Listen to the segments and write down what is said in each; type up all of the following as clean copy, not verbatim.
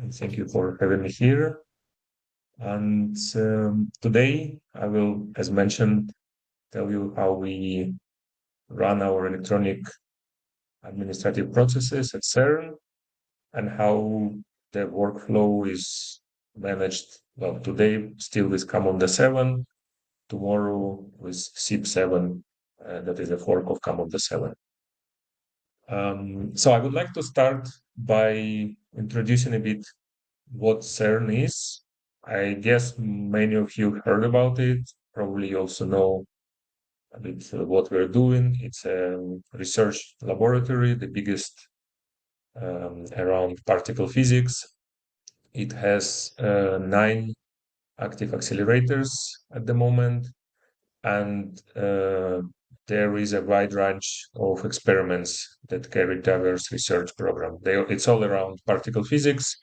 and thank you for having me here. And today I will, as mentioned, tell you how we run our electronic administrative processes at CERN and how the workflow is managed. Well, today still with COMMON 7, tomorrow with CIB Seven, that is a fork of COMMON 7. So I would like to start by introducing a bit what CERN is. I guess many of you heard about it. Probably you also know a bit what we're doing. It's a research laboratory, the biggest around particle physics. It has nine active accelerators at the moment, and there is a wide range of experiments that carry diverse research program. It's all around particle physics,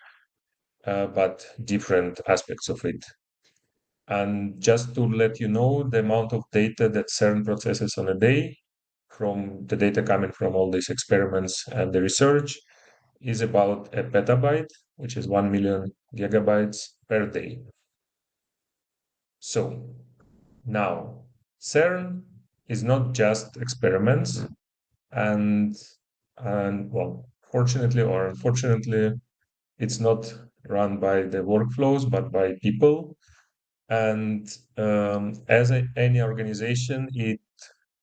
but different aspects of it. And just to let you know, the amount of data that CERN processes on a day from the data coming from all these experiments and the research is about a petabyte, which is 1 million gigabytes per day. So now, CERN is not just experiments, and well, fortunately or unfortunately, it's not run by the workflows, but by people. And as any organization, it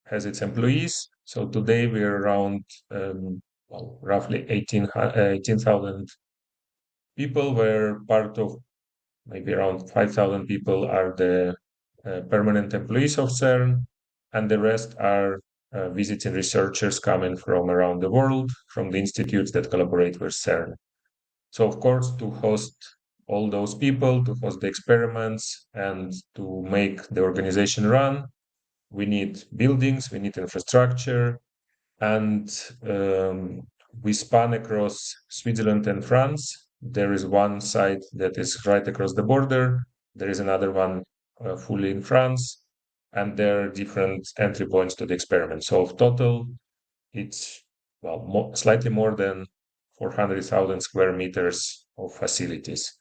has its employees. So today we're around well, roughly 18,000 people, where part of maybe around 5,000 people are the permanent employees of CERN, and the rest are visiting researchers coming from around the world, from the institutes that collaborate with CERN. So, of course, to host all those people, to host the experiments, and to make the organization run, we need buildings, we need infrastructure, and we span across Switzerland and France. There is one site that is right across the border. There is another one fully in France, and there are different entry points to the experiment. So, of total, it's well, slightly more than 400,000 square meters of facilities.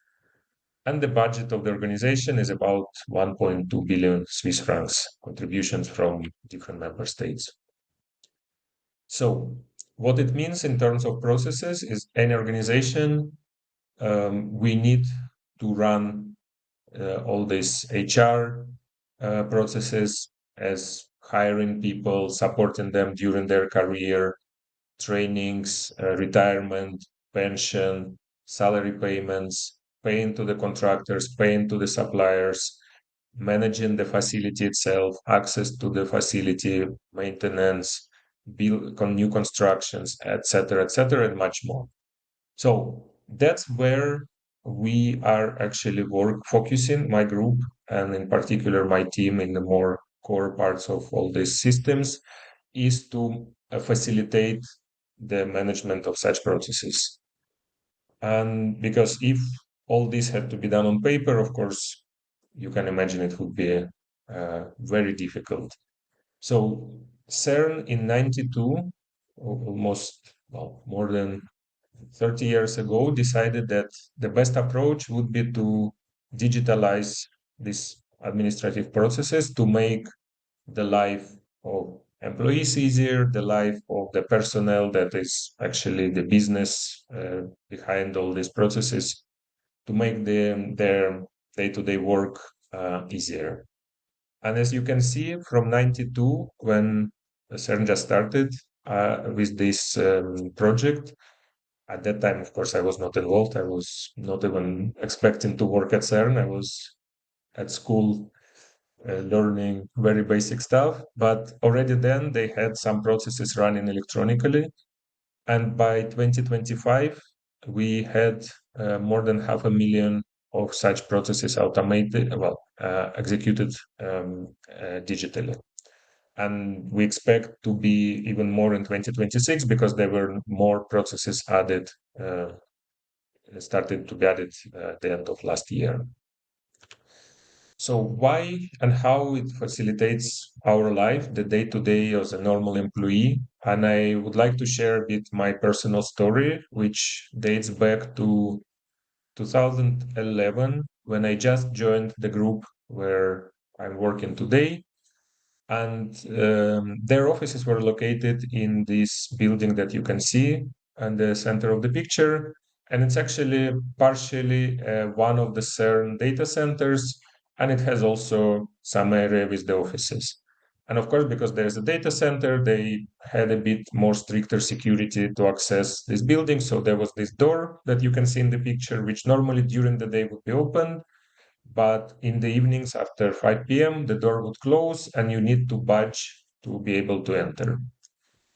And the budget of the organization is about 1.2 billion Swiss francs contributions from different member states. So, what it means in terms of processes is any organization, we need to run all these HR processes as hiring people, supporting them during their career, trainings, retirement, pension, salary payments, paying to the contractors, paying to the suppliers, managing the facility itself, access to the facility, maintenance, build new constructions, etc., and much more. So that's where we are actually focusing, my group, and in particular my team in the more core parts of all these systems, is to facilitate the management of such processes. And because if all this had to be done on paper, of course, you can imagine it would be very difficult. So CERN in 92, almost well, more than 30 years ago, decided that the best approach would be to digitalize these administrative processes to make the life of employees easier, the life of the personnel that is actually the business behind all these processes, to make their day-to-day work easier. And as you can see, from 92, when CERN just started with this project, at that time, of course, I was not involved. I was not even expecting to work at CERN. I was at school learning very basic stuff. But already then, they had some processes running electronically. And by 2025, we had more than 500,000 of such processes automated, well, executed digitally. And we expect to be even more in 2026 because there were more processes added, started to be added at the end of last year. So why and how it facilitates our life, the day-to-day as a normal employee. And I would like to share a bit my personal story, which dates back to 2011 when I just joined the group where I'm working today. And their offices were located in this building that you can see in the center of the picture. And it's actually partially one of the CERN data centers, and it has also some area with the offices. And of course, because there's a data center, they had a bit more stricter security to access this building. So there was this door that you can see in the picture, which normally during the day would be open, but in the evenings after 5 p.m., the door would close and you need to badge to be able to enter.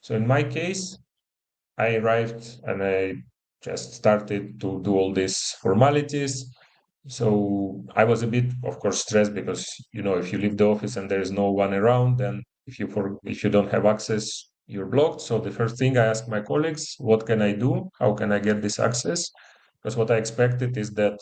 So in my case, I arrived and I just started to do all these formalities. So I was a bit, of course, stressed because, if you leave the office and there is no one around, then if you don't have access, you're blocked. So the first thing I asked my colleagues, what can I do? How can I get this access? Because what I expected is that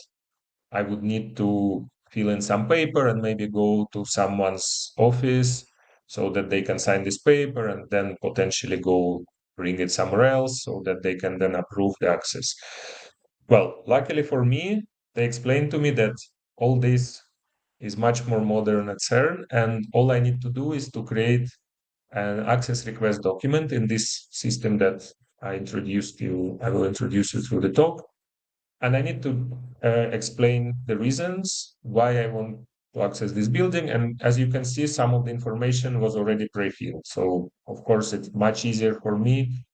I would need to fill in some paper and maybe go to someone's office so that they can sign this paper and then potentially go bring it somewhere else so that they can then approve the access. Well, luckily for me, they explained to me that all this is much more modern at CERN, and all I need to do is to create an access request document in this system that I will introduce you through the talk. And I need to explain the reasons why I want to access this building. And as you can see, some of the information was already pre-filled. So of course, it's much easier for me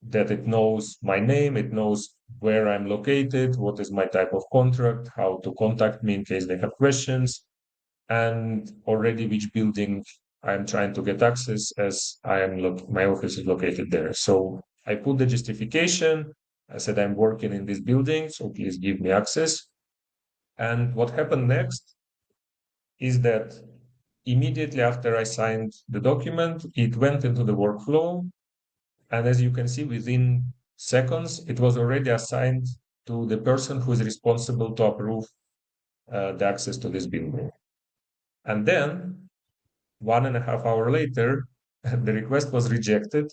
that it knows my name, it knows where I'm located, what is my type of contract, how to contact me in case they have questions, and already which building I'm trying to get access as my office is located there. So I put the justification. I said I'm working in this building, so please give me access. And what happened next is that immediately after I signed the document, it went into the workflow. And as you can see, within seconds, it was already assigned to the person who is responsible to approve the access to this building. And then 1.5 hours later, the request was rejected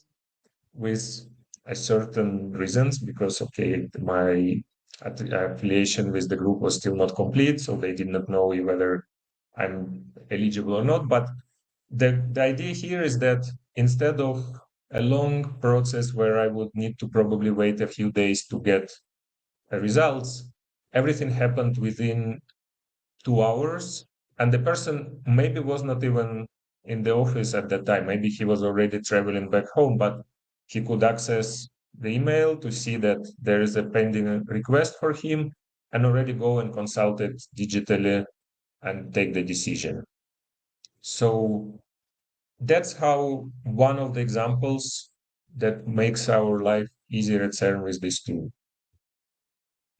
with a certain reasons because, okay, my affiliation with the group was still not complete, so they did not know whether I'm eligible or not. But the idea here is that instead of a long process where I would need to probably wait a few days to get results, everything happened within 2 hours, and the person maybe was not even in the office at that time. Maybe he was already traveling back home, but he could access the email to see that there is a pending request for him and already go and consult it digitally and take the decision. So that's how one of the examples that makes our life easier at CERN with this tool.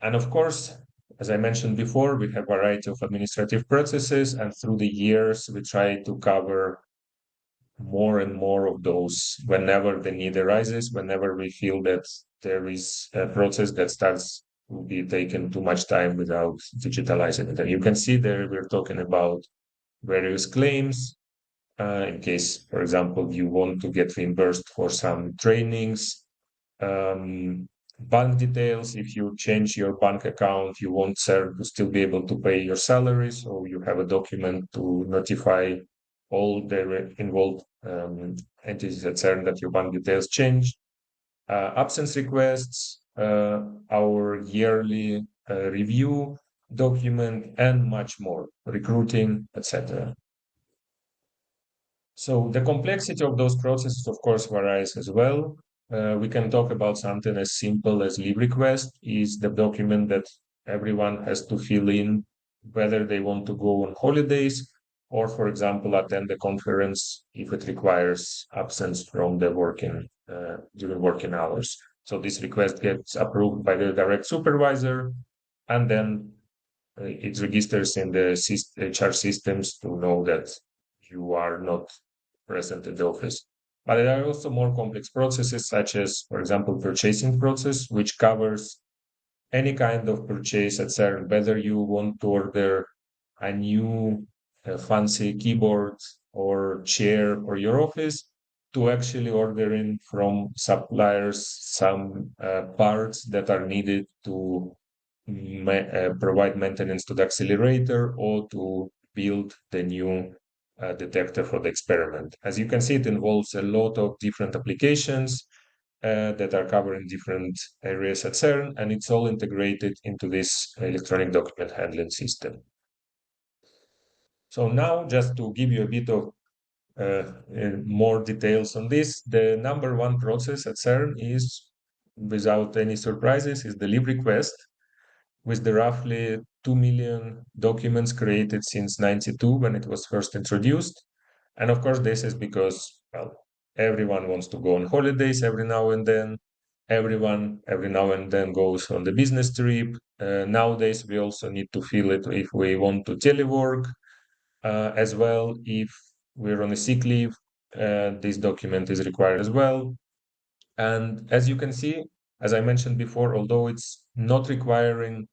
And of course, as I mentioned before, we have a variety of administrative processes, and through the years, we try to cover more and more of those whenever the need arises, whenever we feel that there is a process that starts to be taken too much time without digitalizing it. And you can see there we're talking about various claims. In case, for example, you want to get reimbursed for some trainings, bank details. If you change your bank account, you want CERN to still be able to pay your salary. So you have a document to notify all the involved entities at CERN that your bank details change. Absence requests, our yearly review document, and much more, recruiting, etc. So the complexity of those processes, of course, varies as well. We can talk about something as simple as leave request is the document that everyone has to fill in, whether they want to go on holidays or, for example, attend the conference if it requires absence from the during working hours. So this request gets approved by the direct supervisor, and then it registers in the HR systems to know that you are not present at the office. But there are also more complex processes, such as, for example, purchasing process, which covers any kind of purchase at CERN, whether you want to order a new fancy keyboard or chair for your office, to actually ordering from suppliers some parts that are needed to provide maintenance to the accelerator or to build the new detector for the experiment. As you can see, it involves a lot of different applications that are covering different areas at CERN, and it's all integrated into this electronic document handling system. So now, just to give you a bit of more details on this, the number one process at CERN is, without any surprises, is the leave request, with the roughly 2 million documents created since 92 when it was first introduced. And of course, this is because, well, everyone wants to go on holidays every now and then. Everyone every now and then goes on the business trip. Nowadays, we also need to fill it if we want to telework as well. If we're on a sick leave, this document is required as well. And as you can see, as I mentioned before, although it's not requiring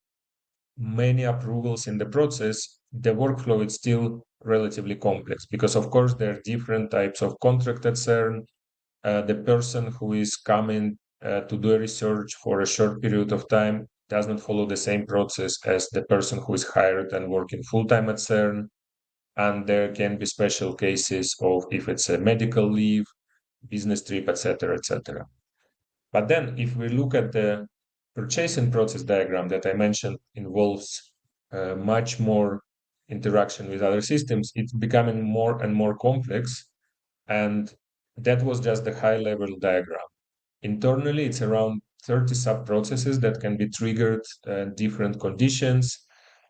many approvals in the process, the workflow is still relatively complex because, of course, there are different types of contract at CERN. The person who is coming to do a research for a short period of time does not follow the same process as the person who is hired and working full-time at CERN. And there can be special cases of if it's a medical leave, business trip, etc., etc. But then if we look at the purchasing process diagram that I mentioned involves much more interaction with other systems, it's becoming more and more complex. And that was just the high level diagram. Internally, it's around 30 sub-processes that can be triggered different conditions.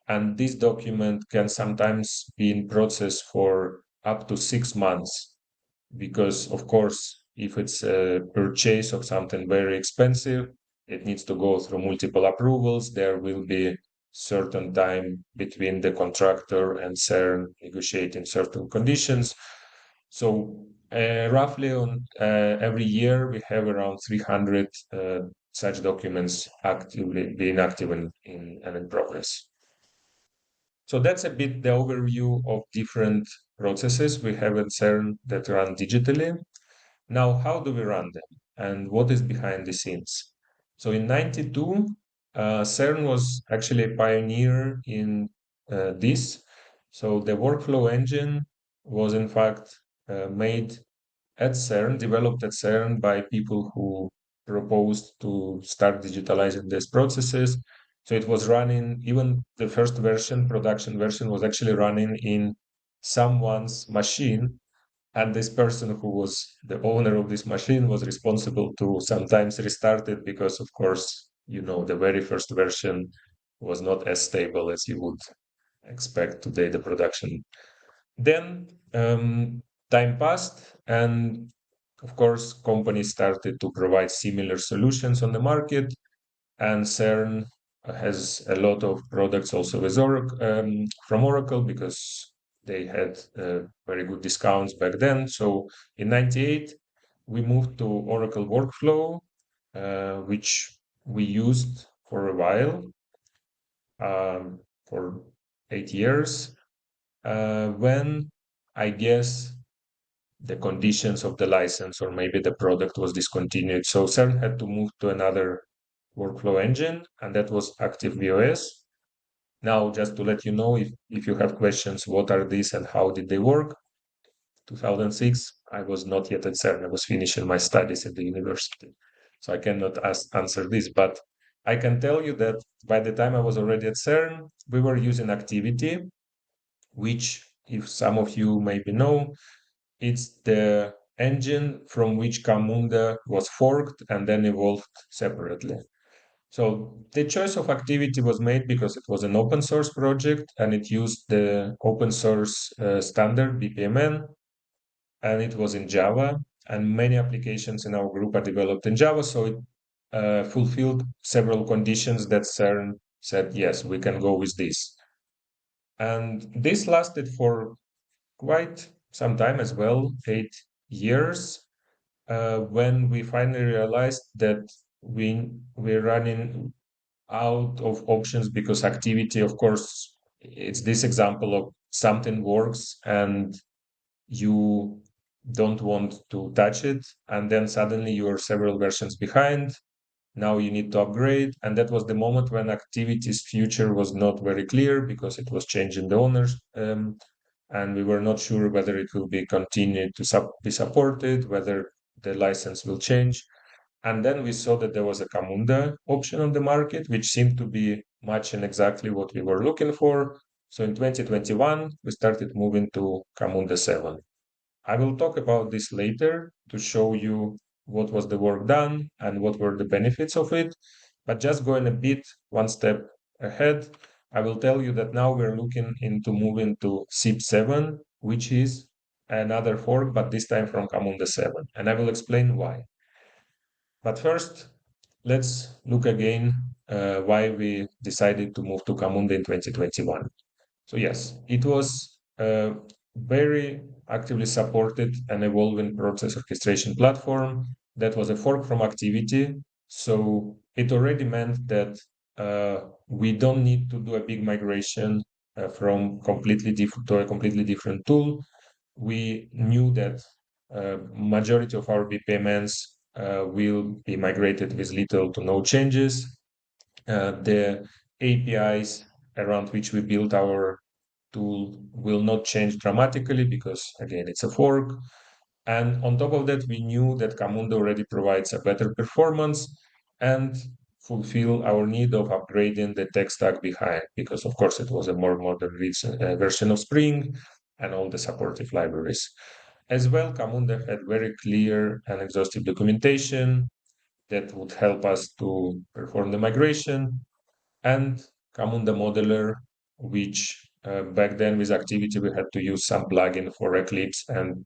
And this document can sometimes be in process for up to 6 months because, of course, if it's a purchase of something very expensive, it needs to go through multiple approvals. There will be certain time between the contractor and CERN negotiating certain conditions. So roughly on every year, we have around 300 such documents actively being active and in progress. So that's a bit the overview of different processes we have at CERN that run digitally. Now, how do we run them and what is behind the scenes? So in 92, CERN was actually a pioneer in this. So the workflow engine was in fact made at CERN, developed at CERN by people who proposed to start digitalizing these processes. So it was running, even the first version, production version, was actually running in someone's machine. And this person who was the owner of this machine was responsible to sometimes restart it because, of course, the very first version was not as stable as you would expect today, the production. Then time passed, and of course, companies started to provide similar solutions on the market. And CERN has a lot of products also with from Oracle because they had very good discounts back then. So in 98, we moved to Oracle Workflow, which we used for a while, for 8 years, when I guess the conditions of the license or maybe the product was discontinued. So CERN had to move to another workflow engine, and that was ActiveVOS. Now, just to let you know, if you have questions, what are these and how did they work? 2006, I was not yet at CERN. I was finishing my studies at the university. So I cannot answer this, but I can tell you that by the time I was already at CERN, we were using Activity, which, if some of you maybe know, it's the engine from which Camunda was forked and then evolved separately. So the choice of Activity was made because it was an open source project and it used the open source standard BPMN, and it was in Java, and many applications in our group are developed in Java, so it fulfilled several conditions that CERN said, yes, we can go with this. And this lasted for quite some time as well, 8 years, when we finally realized that we're running out of options because Activity, of course, it's this example of something works and you don't want to touch it, and then suddenly you're several versions behind. now you need to upgrade. And that was the moment when activity's future was not very clear because it was changing the owners. And we were not sure whether it will be continued to be supported, whether the license will change. And then we saw that there was a Camunda option on the market, which seemed to be matching exactly what we were looking for. So in 2021, we started moving to Camunda 7. I will talk about this later to show you what was the work done and what were the benefits of it. But just going a bit one step ahead, I will tell you that now we're looking into moving to CIB 7, which is another fork, but this time from Camunda 7. And I will explain why. But first, let's look again why we decided to move to Camunda in 2021. So yes, it was a very actively supported and evolving process orchestration platform that was a fork from Activity. So it already meant that we don't need to do a big migration from completely different to a completely different tool. We knew that majority of our BPMNs will be migrated with little to no changes. The APIs around which we built our tool will not change dramatically because, again, it's a fork. And on top of that, we knew that Camunda already provides a better performance and fulfill our need of upgrading the tech stack behind, because of course it was a more modern version of Spring and all the supportive libraries. As well, Camunda had very clear and exhaustive documentation that would help us to perform the migration, and Camunda Modeler, which back then with Activity we had to use some plugin for Eclipse, and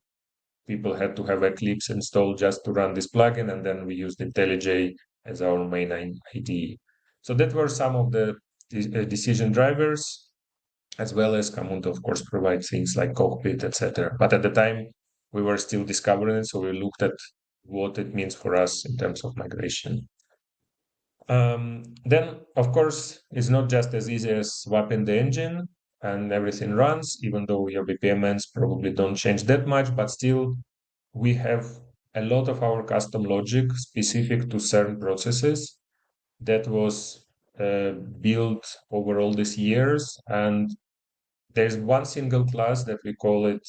people had to have Eclipse installed just to run this plugin, and then we used IntelliJ as our main IDE. So that were some of the decision drivers, as well as Camunda, of course, provides things like cockpit, etc. But at the time, we were still discovering it, so we looked at what it means for us in terms of migration. Then, of course, it's not just as easy as swapping the engine and everything runs, even though your BPMNs probably don't change that much, but still we have a lot of our custom logic specific to CERN processes that was built over all these years. And there's one single class that we call it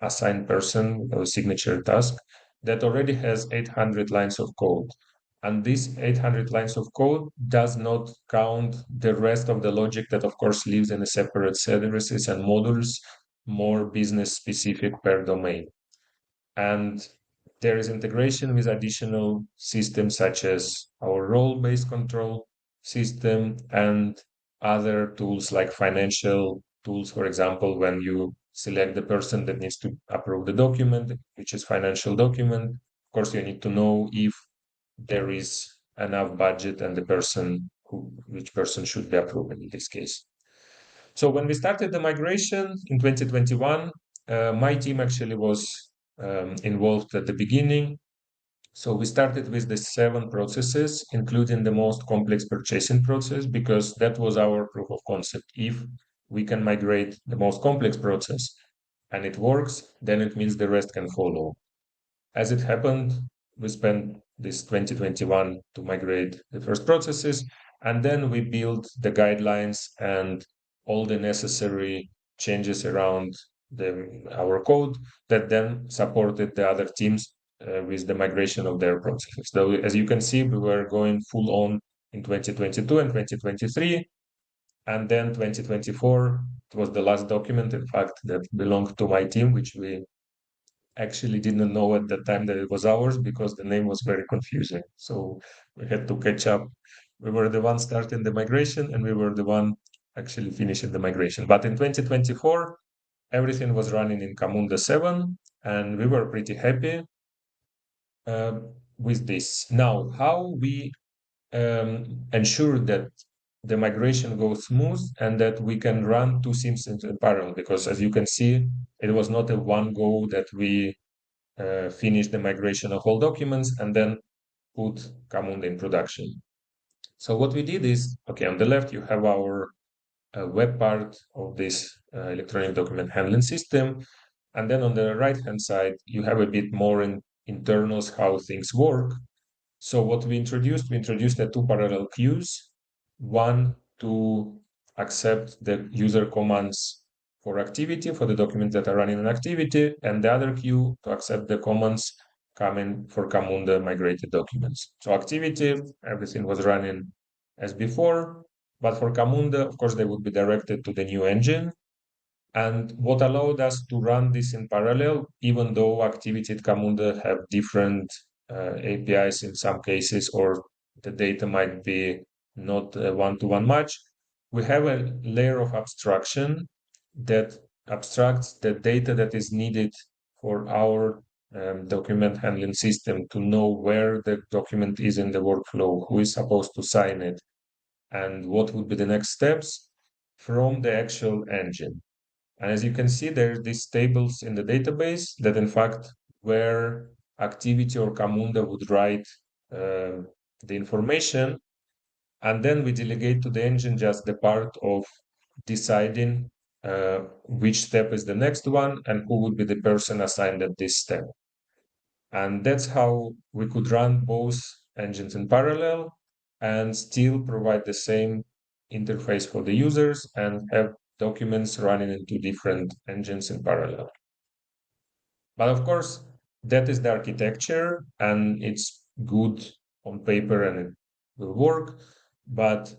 assigned person or signature task that already has 800 lines of code. And this 800 lines of code does not count the rest of the logic that, of course, lives in a separate services and modules, more business specific per domain. And there is integration with additional systems such as our role-based control system and other tools like financial tools. For example, when you select the person that needs to approve the document, which is financial document, of course, you need to know if there is enough budget and which person should be approved in this case. So when we started the migration in 2021, my team actually was involved at the beginning. So we started with the 7 processes, including the most complex purchasing process, because that was our proof of concept. If we can migrate the most complex process and it works, then it means the rest can follow. As it happened, we spent this 2021 to migrate the first processes, and then we built the guidelines and all the necessary changes around our code that then supported the other teams with the migration of their processes. So as you can see, we were going full on in 2022 and 2023, and then 2024 it was the last document, in fact, that belonged to my team, which we actually didn't know at the time that it was ours because the name was very confusing. So we had to catch up. We were the one starting the migration and we were the one actually finishing the migration. But in 2024, everything was running in Camunda 7 and we were pretty happy with this. Now, how we ensure that the migration goes smooth and that we can run 2 sims in parallel, because as you can see, it was not a one go that we finish the migration of all documents and then put Camunda in production. So what we did is, okay, on the left you have our web part of this electronic document handling system, and then on the right hand side you have a bit more in internals how things work. So what we introduced the two parallel queues, one to accept the user commands for activity, for the documents that are running an activity, and the other queue to accept the commands coming for Camunda migrated documents. So activity, everything was running as before, but for Camunda, of course, they would be directed to the new engine. And what allowed us to run this in parallel, even though activity at Camunda have different APIs in some cases, or the data might be not a one-to-one match, we have a layer of abstraction that abstracts the data that is needed for our document handling system to know where the document is in the workflow, who is supposed to sign it, and what would be the next steps from the actual engine. And as you can see, there's these tables in the database that, in fact, where activity or Camunda would write the information, and then we delegate to the engine just the part of deciding which step is the next one and who would be the person assigned at this step. And that's how we could run both engines in parallel and still provide the same interface for the users and have documents running into different engines in parallel. But of course, that is the architecture and it's good on paper and it will work, but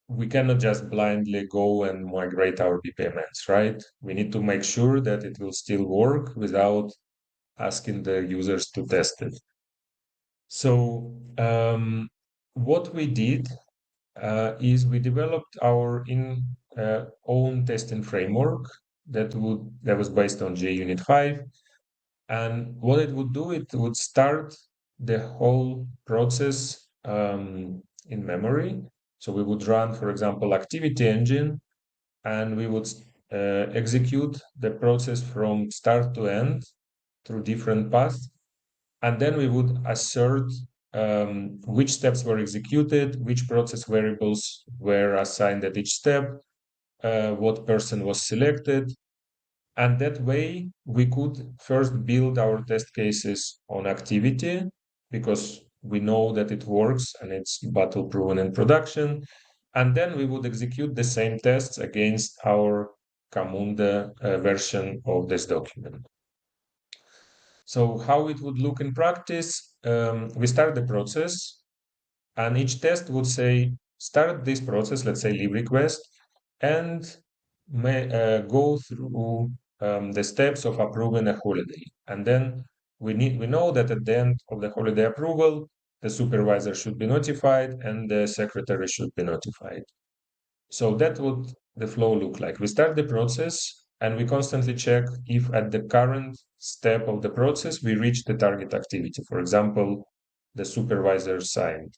we cannot just blindly go and migrate our BPMNs, right? We need to make sure that it will still work without asking the users to test it. So what we did is we developed our own testing framework that was based on JUnit 5. And what it would do, it would start the whole process in memory. So we would run, for example, activity engine, and we would execute the process from start to end through different paths. And then we would assert which steps were executed, which process variables were assigned at each step, what person was selected. And that way we could first build our test cases on activity because we know that it works and it's battle proven in production. And then we would execute the same tests against our Camunda version of this document. So how it would look in practice, we start the process and each test would say, start this process, let's say leave request, and go through the steps of approving a holiday. And then we know that at the end of the holiday approval, the supervisor should be notified and the secretary should be notified. So that would the flow look like. We start the process and we constantly check if at the current step of the process we reach the target activity. For example, the supervisor signed.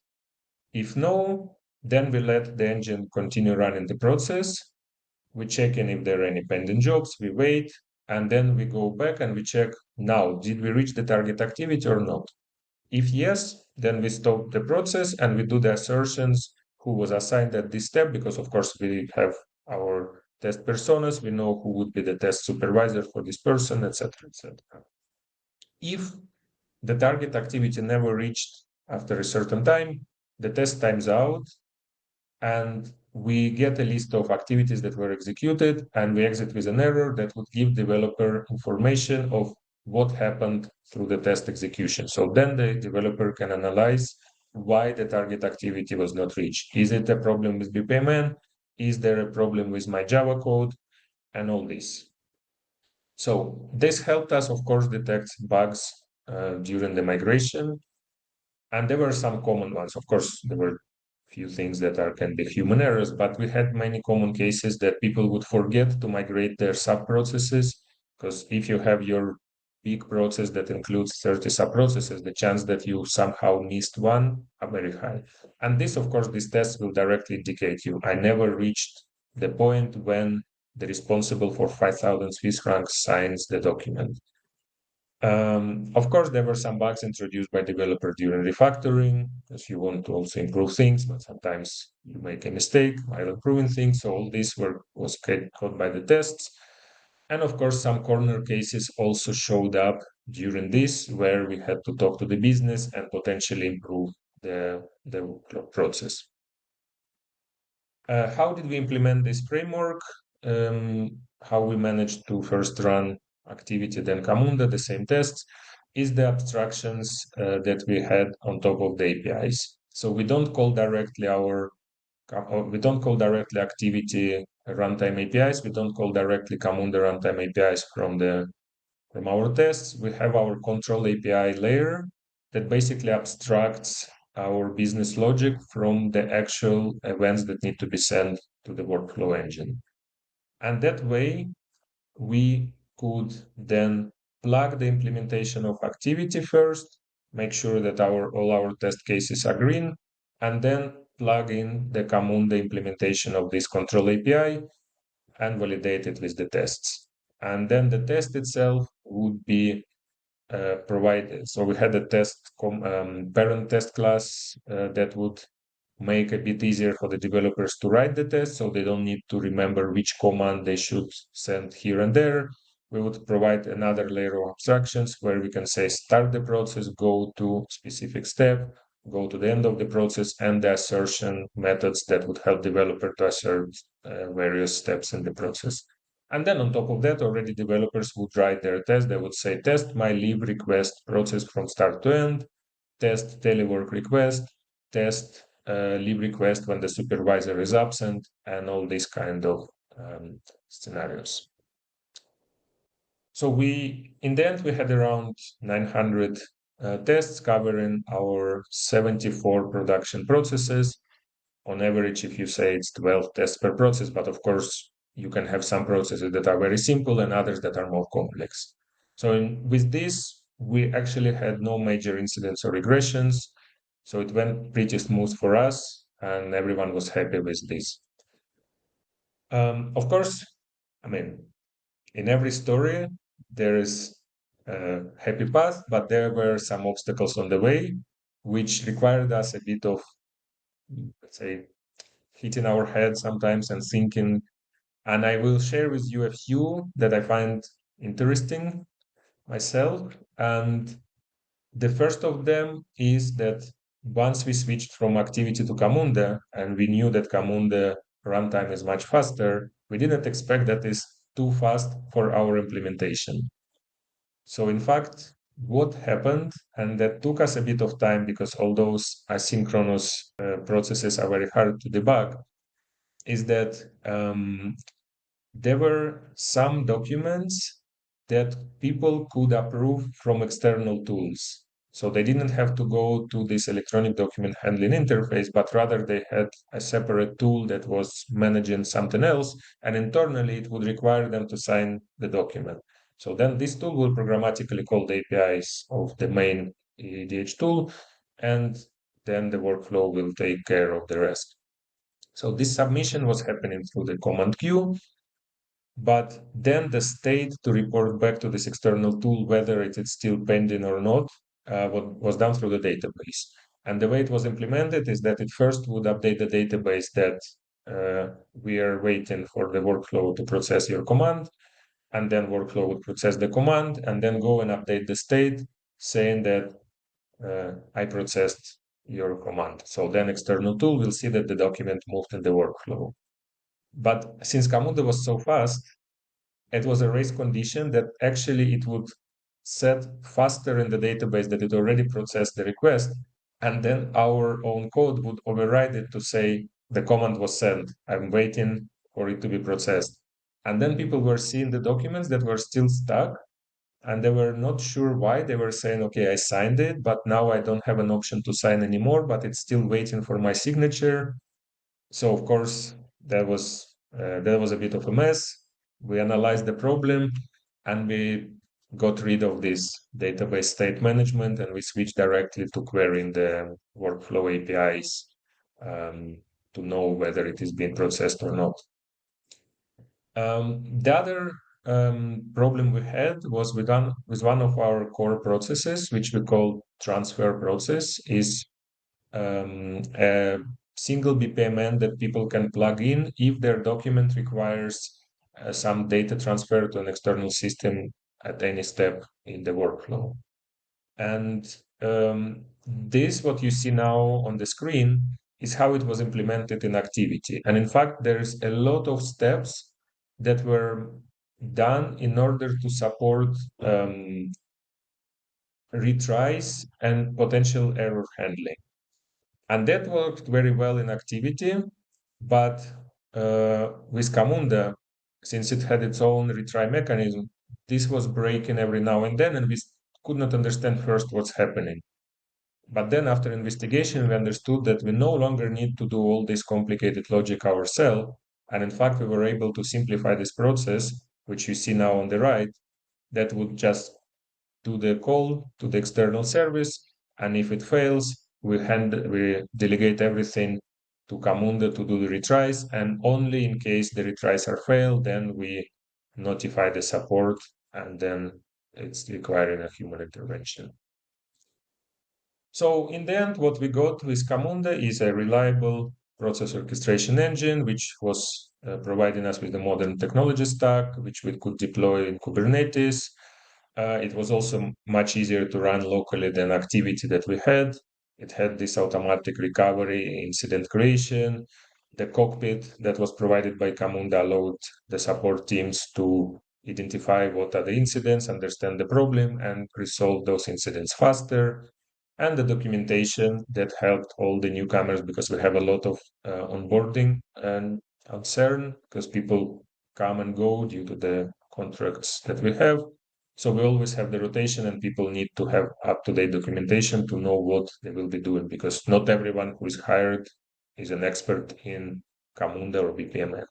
If no, then we let the engine continue running the process. We check in if there are any pending jobs, we wait, and then we go back and we check now, did we reach the target activity or not? If yes, then we stop the process and we do the assertions who was assigned at this step, because of course we have our test personas, we know who would be the test supervisor for this person, etc., etc. If the target activity never reached after a certain time, the test times out, and we get a list of activities that were executed, and we exit with an error that would give developer information of what happened through the test execution. So then the developer can analyze why the target activity was not reached. Is it a problem with BPMN? Is there a problem with my Java code? And all this. So this helped us, of course, detect bugs during the migration. And there were some common ones. Of course, there were few things that can be human errors, but we had many common cases that people would forget to migrate their sub-processes, because if you have your big process that includes 30 sub-processes, the chance that you somehow missed one are very high. And this, of course, this test will directly indicate you, I never reached the point when the responsible for 5,000 Swiss francs signs the document. Of course, there were some bugs introduced by developer during refactoring, because you want to also improve things, but sometimes you make a mistake while improving things. So all this was caught by the tests. And of course, some corner cases also showed up during this, where we had to talk to the business and potentially improve the process. How did we implement this framework? How we managed to first run activity, then Camunda, the same tests, is the abstractions that we had on top of the APIs. So we don't call directly activity runtime APIs. We don't call directly Camunda runtime APIs from our tests. We have our control API layer that basically abstracts our business logic from the actual events that need to be sent to the workflow engine. And that way, we could then plug the implementation of activity first, make sure that all our test cases are green, and then plug in the Camunda implementation of this control API and validate it with the tests. And then the test itself would be provided. So we had a parent test class that would make a bit easier for the developers to write the test, so they don't need to remember which command they should send here and there. We would provide another layer of abstractions where we can say start the process, go to specific step, go to the end of the process, and the assertion methods that would help developer to assert various steps in the process. And then on top of that, already developers would write their test. They would say, test my leave request process from start to end, test telework request, test leave request when the supervisor is absent, and all these kind of scenarios. So in the end, we had around 900 tests covering our 74 production processes. On average, if you say it's 12 tests per process, but of course, you can have some processes that are very simple and others that are more complex. So with this, we actually had no major incidents or regressions. So it went pretty smooth for us, and everyone was happy with this. Of course, I mean, in every story, there is a happy path, but there were some obstacles on the way, which required us a bit of, let's say, hitting our head sometimes and thinking. And I will share with you a few that I find interesting myself. And the first of them is that once we switched from activity to Camunda, and we knew that Camunda runtime is much faster, we didn't expect that it's too fast for our implementation. So in fact, what happened, and that took us a bit of time because all those asynchronous processes are very hard to debug, is that there were some documents that people could approve from external tools. So they didn't have to go to this electronic document handling interface, but rather they had a separate tool that was managing something else, and internally it would require them to sign the document. So then this tool will programmatically call the APIs of the main EDH tool, and then the workflow will take care of the rest. So this submission was happening through the command queue, but then the state to report back to this external tool whether it is still pending or not was done through the database. And the way it was implemented is that it first would update the database that we are waiting for the workflow to process your command, and then workflow would process the command and then go and update the state saying that I processed your command. So then external tool will see that the document moved in the workflow. But since Camunda was so fast, it was a race condition that actually it would set faster in the database that it already processed the request, and then our own code would override it to say the command was sent. I'm waiting for it to be processed. And then people were seeing the documents that were still stuck, and they were not sure why. They were saying, okay, I signed it, but now I don't have an option to sign anymore, but it's still waiting for my signature. So of course, that was a bit of a mess. We analyzed the problem and we got rid of this database state management, and we switched directly to querying the workflow APIs to know whether it is being processed or not. The other problem we had was with one of our core processes, which we call transfer process, is a single BPMN that people can plug in if their document requires some data transfer to an external system at any step in the workflow. And this, what you see now on the screen, is how it was implemented in activity. And in fact, there's a lot of steps that were done in order to support retries and potential error handling. And that worked very well in activity, but with Camunda, since it had its own retry mechanism, this was breaking every now and then, and we could not understand first what's happening. But then after investigation, we understood that we no longer need to do all this complicated logic ourselves. And in fact, we were able to simplify this process, which you see now on the right, that would just do the call to the external service. And if it fails, we delegate everything to Camunda to do the retries. And only in case the retries are failed, then we notify the support, and then it's requiring a human intervention. So in the end, what we got with Camunda is a reliable process orchestration engine, which was providing us with the modern technology stack, which we could deploy in Kubernetes. It was also much easier to run locally than activity that we had. It had this automatic recovery, incident creation. The cockpit that was provided by Camunda allowed the support teams to identify what are the incidents, understand the problem, and resolve those incidents faster. And the documentation that helped all the newcomers, because we have a lot of onboarding and on CERN, because people come and go due to the contracts that we have. So we always have the rotation, and people need to have up-to-date documentation to know what they will be doing, because not everyone who is hired is an expert in Camunda or BPMN.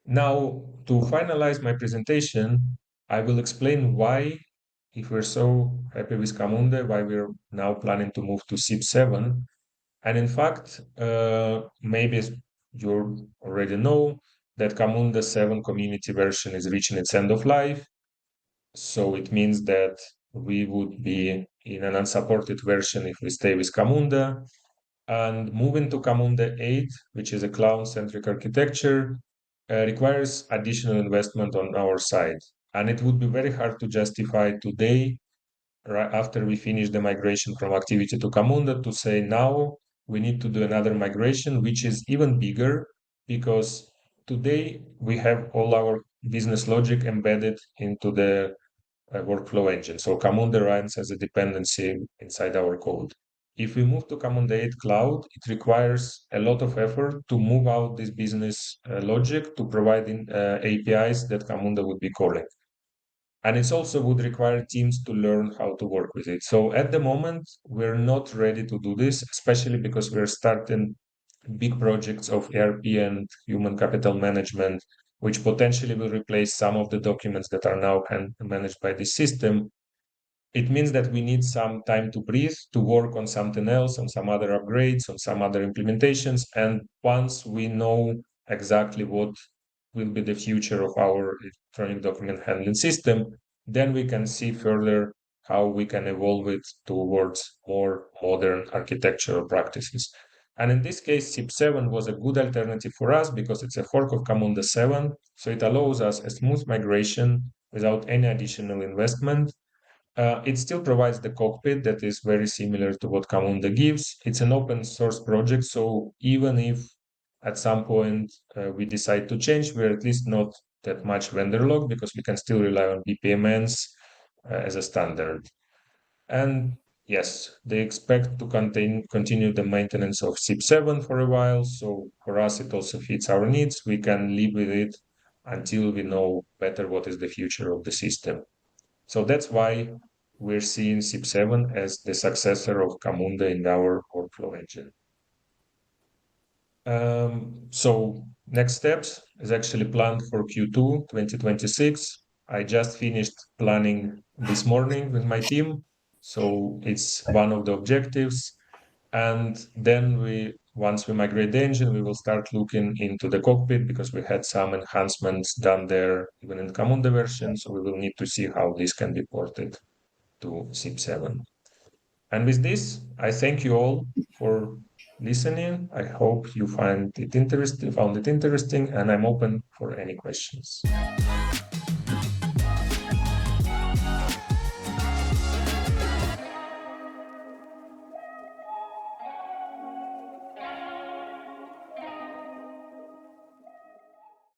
Now, to finalize my presentation, I will explain why, if we're so happy with Camunda, why we're now planning to move to CIB7. And in fact, maybe you already know that Camunda 7 community version is reaching its end of life. So it means that we would be in an unsupported version if we stay with Camunda. And moving to Camunda 8, which is a cloud-centric architecture, requires additional investment on our side. And it would be very hard to justify today, right after we finish the migration from activity to Camunda, to say now we need to do another migration, which is even bigger, because today we have all our business logic embedded into the workflow engine. So Camunda runs as a dependency inside our code. If we move to Camunda 8 Cloud, it requires a lot of effort to move out this business logic to providing APIs that Camunda would be calling. And it also would require teams to learn how to work with it. So at the moment, we're not ready to do this, especially because we're starting big projects of ERP and human capital management, which potentially will replace some of the documents that are now managed by this system. It means that we need some time to breathe, to work on something else, on some other upgrades, on some other implementations. And once we know exactly what will be the future of our electronic document handling system, then we can see further how we can evolve it towards more modern architectural practices. And in this case, CIB7 was a good alternative for us because it's a fork of Camunda 7. So it allows us a smooth migration without any additional investment. It still provides the cockpit that is very similar to what Camunda gives. It's an open source project, so even if at some point we decide to change, we're at least not that much vendor locked, because we can still rely on BPMNs as a standard. And yes, they expect to continue the maintenance of CIB7 for a while. So for us, it also fits our needs. We can live with it until we know better what is the future of the system. So that's why we're seeing CIB7 as the successor of Camunda in our workflow engine. So next steps is actually planned for Q2 2026. I just finished planning this morning with my team. So it's one of the objectives. And then once we migrate the engine, we will start looking into the cockpit, because we had some enhancements done there, even in Camunda version. So we will need to see how this can be ported to CIB7. And with this, I thank you all for listening. I hope you found it interesting, and I'm open for any questions.